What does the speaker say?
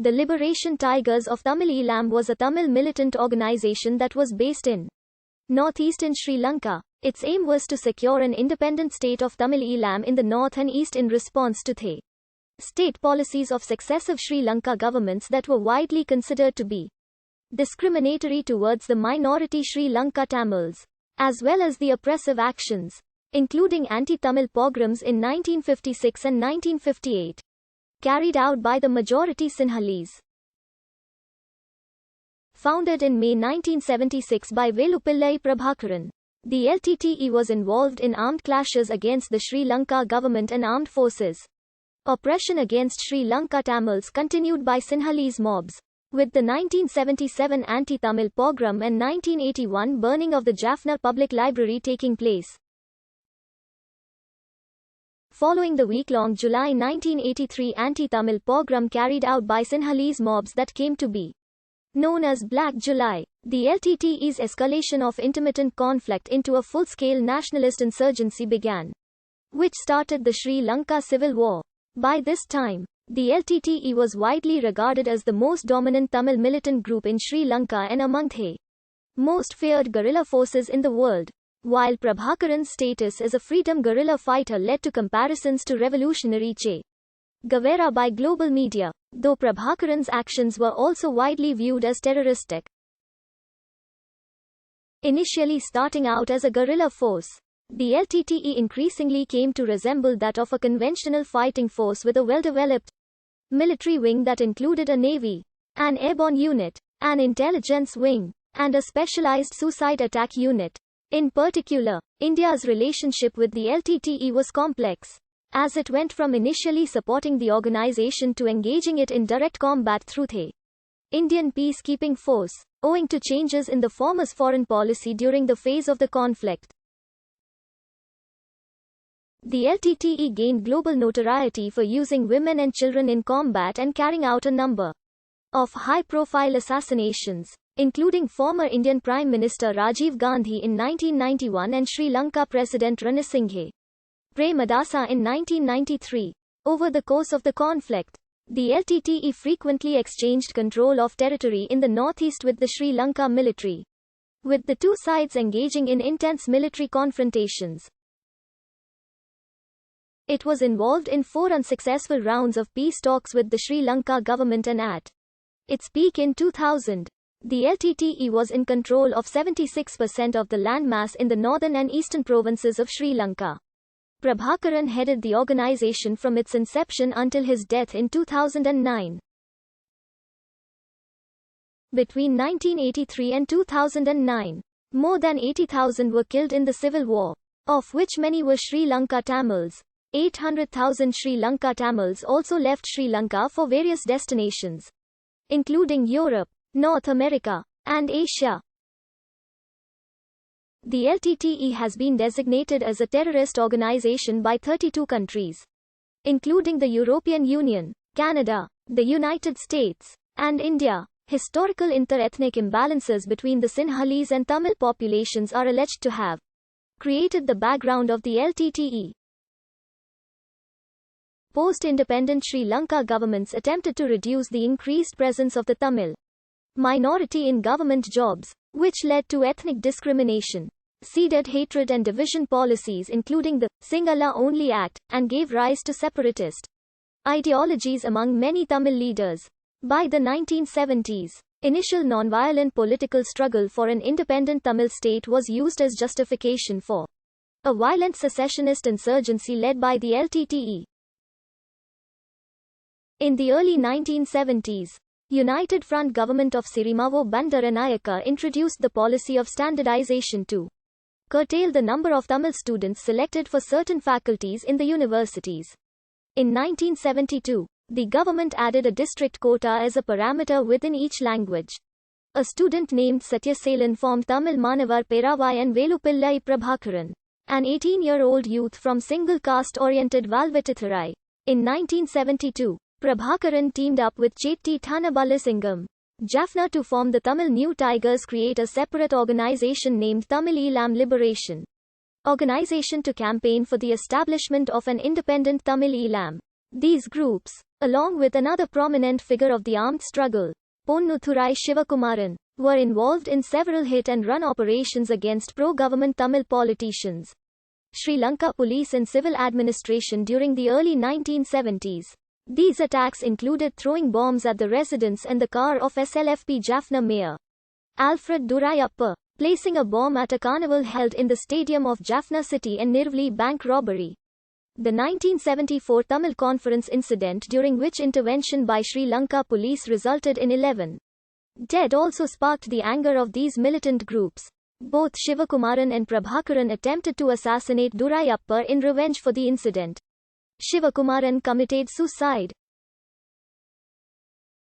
The Liberation Tigers of Tamil Eelam was a Tamil militant organization that was based in northeastern Sri Lanka. Its aim was to secure an independent state of Tamil Eelam in the north and east in response to the state policies of successive Sri Lanka governments that were widely considered to be discriminatory towards the minority Sri Lanka Tamils, as well as the oppressive actions, including anti-Tamil pogroms in 1956 and 1958. Carried out by the majority Sinhalese. Founded in May 1976 by Velupillai Prabhakaran, the LTTE was involved in armed clashes against the Sri Lanka government and armed forces. Oppression against Sri Lanka Tamils continued by Sinhalese mobs, with the 1977 anti-Tamil pogrom and 1981 burning of the Jaffna Public Library taking place. Following the week-long July 1983 anti-Tamil pogrom carried out by Sinhalese mobs that came to be known as Black July, the LTTE's escalation of intermittent conflict into a full-scale nationalist insurgency began, which started the Sri Lanka Civil War. By this time, the LTTE was widely regarded as the most dominant Tamil militant group in Sri Lanka and among the most feared guerrilla forces in the world. While Prabhakaran's status as a freedom guerrilla fighter led to comparisons to revolutionary Che Guevara by global media, though Prabhakaran's actions were also widely viewed as terroristic. Initially starting out as a guerrilla force, the LTTE increasingly came to resemble that of a conventional fighting force with a well-developed military wing that included a navy, an airborne unit, an intelligence wing, and a specialized suicide attack unit. In particular, India's relationship with the LTTE was complex, as it went from initially supporting the organization to engaging it in direct combat through the Indian peacekeeping force, owing to changes in the former's foreign policy during the phase of the conflict. The LTTE gained global notoriety for using women and children in combat and carrying out a number of high-profile assassinations, including former Indian Prime Minister Rajiv Gandhi in 1991 and Sri Lanka President Ranasinghe Premadasa in 1993. Over the course of the conflict, the LTTE frequently exchanged control of territory in the northeast with the Sri Lanka military, with the two sides engaging in intense military confrontations. It was involved in 4 unsuccessful rounds of peace talks with the Sri Lanka government and at its peak in 2000. The LTTE was in control of 76% of the landmass in the northern and eastern provinces of Sri Lanka. Prabhakaran headed the organization from its inception until his death in 2009. Between 1983 and 2009, more than 80,000 were killed in the civil war, of which many were Sri Lanka Tamils. 800,000 Sri Lanka Tamils also left Sri Lanka for various destinations, including Europe, North America, and Asia. The LTTE has been designated as a terrorist organization by 32 countries, including the European Union, Canada, the United States, and India. Historical inter-ethnic imbalances between the Sinhalese and Tamil populations are alleged to have created the background of the LTTE. Post-independent Sri Lanka governments attempted to reduce the increased presence of the Tamil minority in government jobs, which led to ethnic discrimination, seeded hatred and division policies including the Sinhala Only Act, and gave rise to separatist ideologies among many Tamil leaders. By the 1970s, initial non-violent political struggle for an independent Tamil state was used as justification for a violent secessionist insurgency led by the LTTE. In the early 1970s, United Front government of Sirimavo Bandaranayaka introduced the policy of standardization to curtail the number of Tamil students selected for certain faculties in the universities. In 1972, the government added a district quota as a parameter within each language. A student named Satyaselan formed Tamil Manavar Peravai and Velupillai Prabhakaran, an 18-year-old youth from single-caste-oriented Valvettithurai. In 1972, Prabhakaran teamed up with Chetty Thanabalasingam Jaffna to form the Tamil New Tigers, create a separate organization named Tamil Eelam Liberation Organization to campaign for the establishment of an independent Tamil Eelam. These groups along with another prominent figure of the armed struggle, Ponnuthurai Sivakumaran, were involved in several hit-and-run operations against pro-government Tamil politicians, Sri Lanka police and civil administration during the early 1970s. These attacks included throwing bombs at the residence and the car of SLFP Jaffna Mayor Alfred Durayappa, placing a bomb at a carnival held in the stadium of Jaffna City, and Nirvali bank robbery. The 1974 Tamil Conference incident, during which intervention by Sri Lanka police resulted in 11 dead, also sparked the anger of these militant groups. Both Sivakumaran and Prabhakaran attempted to assassinate Durayappa in revenge for the incident. Sivakumaran committed suicide.